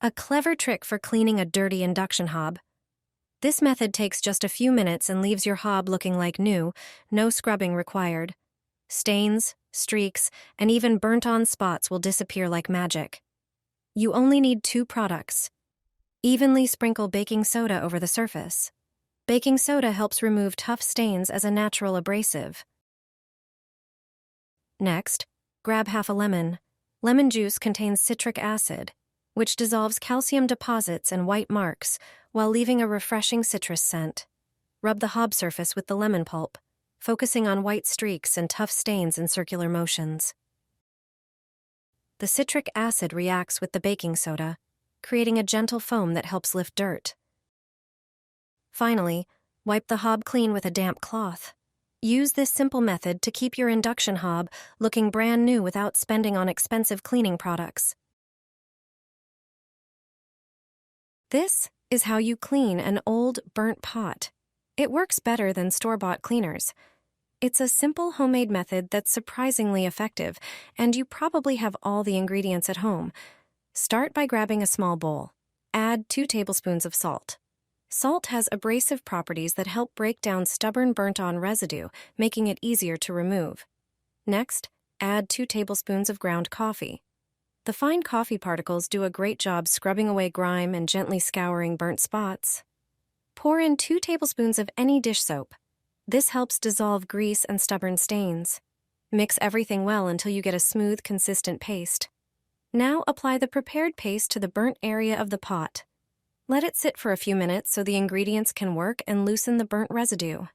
A clever trick for cleaning a dirty induction hob. This method takes just a few minutes and leaves your hob looking like new, no scrubbing required. Stains, streaks, and even burnt-on spots will disappear like magic. You only need 2 products. Evenly sprinkle baking soda over the surface. Baking soda helps remove tough stains as a natural abrasive. Next, grab half a lemon. Lemon juice contains citric acid, which dissolves calcium deposits and white marks while leaving a refreshing citrus scent. Rub the hob surface with the lemon pulp, focusing on white streaks and tough stains in circular motions. The citric acid reacts with the baking soda, creating a gentle foam that helps lift dirt. Finally, wipe the hob clean with a damp cloth. Use this simple method to keep your induction hob looking brand new without spending on expensive cleaning products. This is how you clean an old, burnt pot. It works better than store-bought cleaners. It's a simple homemade method that's surprisingly effective, and you probably have all the ingredients at home. Start by grabbing a small bowl. Add 2 tablespoons of salt. Salt has abrasive properties that help break down stubborn burnt-on residue, making it easier to remove. Next, add 2 tablespoons of ground coffee. The fine coffee particles do a great job scrubbing away grime and gently scouring burnt spots. Pour in 2 tablespoons of any dish soap. This helps dissolve grease and stubborn stains. Mix everything well until you get a smooth, consistent paste. Now apply the prepared paste to the burnt area of the pot. Let it sit for a few minutes so the ingredients can work and loosen the burnt residue.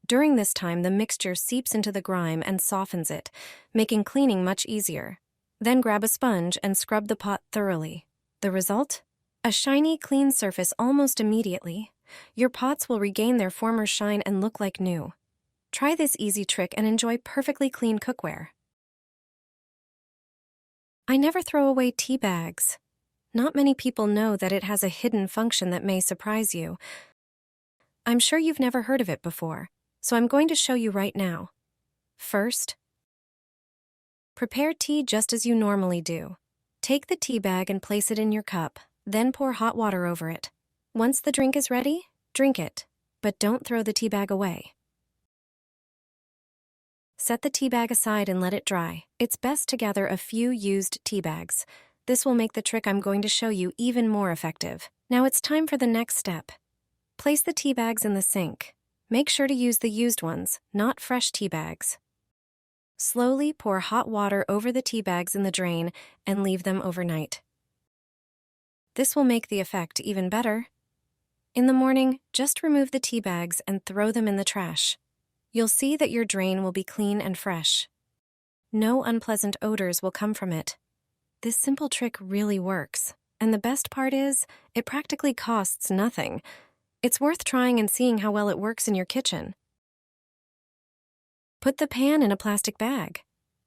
During this time, the mixture seeps into the grime and softens it, making cleaning much easier. Then grab a sponge and scrub the pot thoroughly. The result? A shiny, clean surface almost immediately. Your pots will regain their former shine and look like new. Try this easy trick and enjoy perfectly clean cookware. I never throw away tea bags. Not many people know that it has a hidden function that may surprise you. I'm sure you've never heard of it before, so I'm going to show you right now. First, prepare tea just as you normally do. Take the tea bag and place it in your cup, then pour hot water over it. Once the drink is ready, drink it, but don't throw the tea bag away. Set the tea bag aside and let it dry. It's best to gather a few used tea bags. This will make the trick I'm going to show you even more effective. Now it's time for the next step. Place the tea bags in the sink. Make sure to use the used ones, not fresh tea bags. Slowly pour hot water over the tea bags in the drain and leave them overnight. This will make the effect even better. In the morning, just remove the tea bags and throw them in the trash. You'll see that your drain will be clean and fresh. No unpleasant odors will come from it. This simple trick really works, and the best part is, it practically costs nothing. It's worth trying and seeing how well it works in your kitchen. Put the pan in a plastic bag.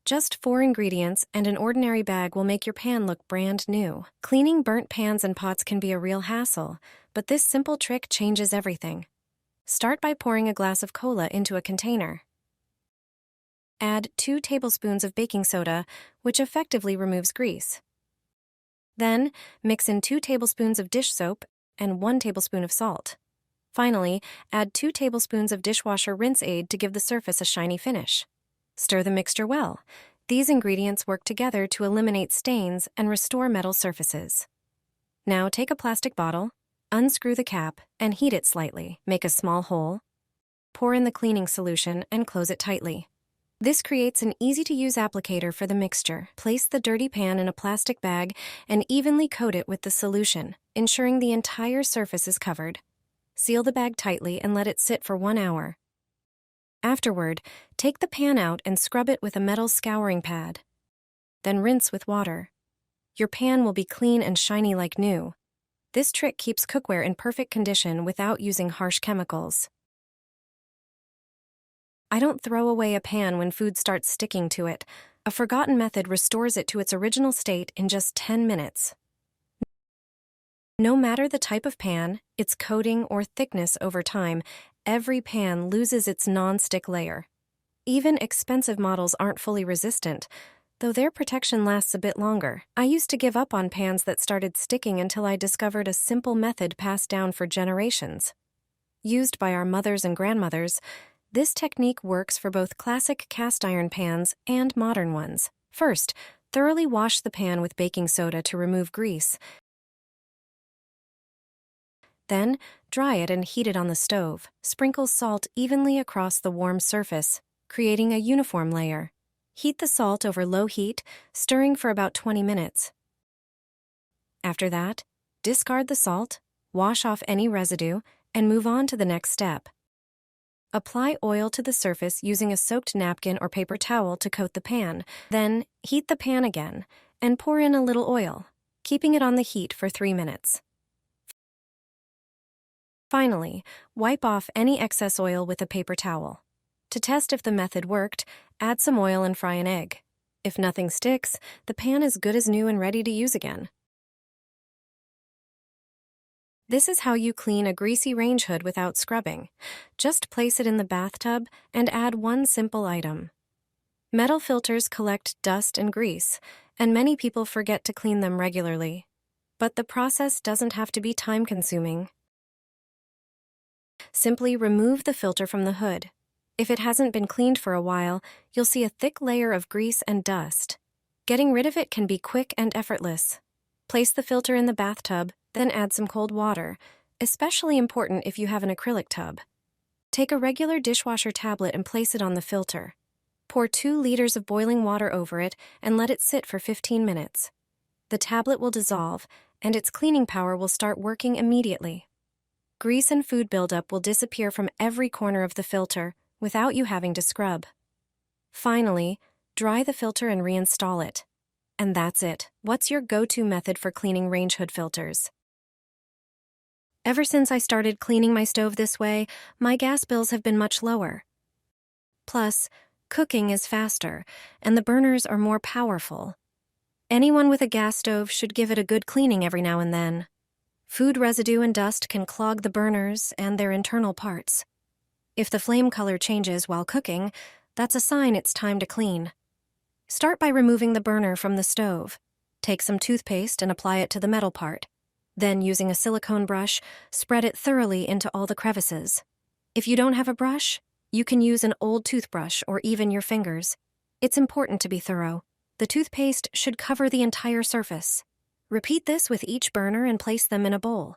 Just 4 ingredients and an ordinary bag will make your pan look brand new. Cleaning burnt pans and pots can be a real hassle, but this simple trick changes everything. Start by pouring a glass of cola into a container. Add 2 tablespoons of baking soda, which effectively removes grease. Then, mix in 2 tablespoons of dish soap and 1 tablespoon of salt. Finally, add 2 tablespoons of dishwasher rinse aid to give the surface a shiny finish. Stir the mixture well. These ingredients work together to eliminate stains and restore metal surfaces. Now take a plastic bottle, unscrew the cap, and heat it slightly. Make a small hole. Pour in the cleaning solution and close it tightly. This creates an easy-to-use applicator for the mixture. Place the dirty pan in a plastic bag and evenly coat it with the solution, ensuring the entire surface is covered. Seal the bag tightly and let it sit for 1 hour. Afterward, take the pan out and scrub it with a metal scouring pad. Then rinse with water. Your pan will be clean and shiny like new. This trick keeps cookware in perfect condition without using harsh chemicals. I don't throw away a pan when food starts sticking to it. A forgotten method restores it to its original state in just 10 minutes. No matter the type of pan, its coating, or thickness over time, every pan loses its non-stick layer. Even expensive models aren't fully resistant. though their protection lasts a bit longer. I used to give up on pans that started sticking until I discovered a simple method passed down for generations. Used by our mothers and grandmothers, this technique works for both classic cast iron pans and modern ones. First, thoroughly wash the pan with baking soda to remove grease. Then, dry it and heat it on the stove. Sprinkle salt evenly across the warm surface, creating a uniform layer. Heat the salt over low heat, stirring for about 20 minutes. After that, discard the salt, wash off any residue, and move on to the next step. Apply oil to the surface using a soaked napkin or paper towel to coat the pan. Then, heat the pan again and pour in a little oil, keeping it on the heat for 3 minutes. Finally, wipe off any excess oil with a paper towel. To test if the method worked, add some oil and fry an egg. If nothing sticks, the pan is good as new and ready to use again. This is how you clean a greasy range hood without scrubbing. Just place it in the bathtub and add one simple item. Metal filters collect dust and grease, and many people forget to clean them regularly. But the process doesn't have to be time-consuming. Simply remove the filter from the hood. If it hasn't been cleaned for a while, you'll see a thick layer of grease and dust. Getting rid of it can be quick and effortless. Place the filter in the bathtub, then add some cold water, especially important if you have an acrylic tub. Take a regular dishwasher tablet and place it on the filter. Pour 2 liters of boiling water over it and let it sit for 15 minutes. The tablet will dissolve, and its cleaning power will start working immediately. Grease and food buildup will disappear from every corner of the filter without you having to scrub. Finally, dry the filter and reinstall it. And that's it. What's your go-to method for cleaning range hood filters? Ever since I started cleaning my stove this way, my gas bills have been much lower. Plus, cooking is faster, and the burners are more powerful. Anyone with a gas stove should give it a good cleaning every now and then. Food residue and dust can clog the burners and their internal parts. If the flame color changes while cooking, that's a sign it's time to clean. Start by removing the burner from the stove. Take some toothpaste and apply it to the metal part. Then, using a silicone brush, spread it thoroughly into all the crevices. If you don't have a brush, you can use an old toothbrush or even your fingers. It's important to be thorough. The toothpaste should cover the entire surface. Repeat this with each burner and place them in a bowl.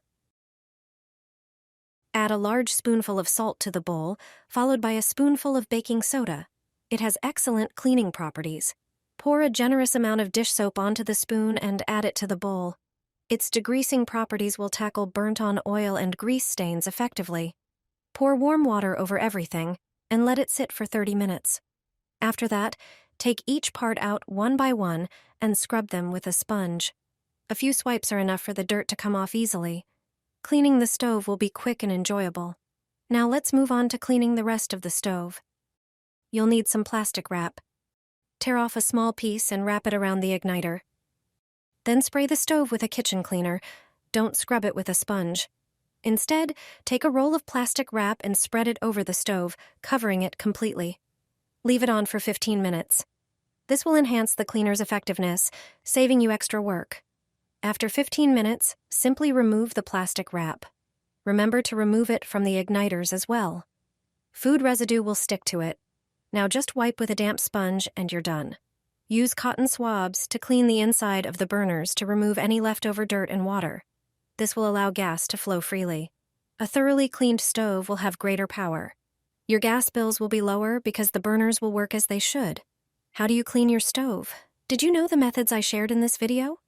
Add a large spoonful of salt to the bowl, followed by a spoonful of baking soda. It has excellent cleaning properties. Pour a generous amount of dish soap onto the spoon and add it to the bowl. Its degreasing properties will tackle burnt-on oil and grease stains effectively. Pour warm water over everything and let it sit for 30 minutes. After that, take each part out one by one and scrub them with a sponge. A few swipes are enough for the dirt to come off easily. Cleaning the stove will be quick and enjoyable. Now let's move on to cleaning the rest of the stove. You'll need some plastic wrap. Tear off a small piece and wrap it around the igniter. Then spray the stove with a kitchen cleaner. Don't scrub it with a sponge. Instead, take a roll of plastic wrap and spread it over the stove, covering it completely. Leave it on for 15 minutes. This will enhance the cleaner's effectiveness, saving you extra work. After 15 minutes, simply remove the plastic wrap. Remember to remove it from the igniters as well. Food residue will stick to it. Now just wipe with a damp sponge and you're done. Use cotton swabs to clean the inside of the burners to remove any leftover dirt and water. This will allow gas to flow freely. A thoroughly cleaned stove will have greater power. Your gas bills will be lower because the burners will work as they should. How do you clean your stove? Did you know the methods I shared in this video?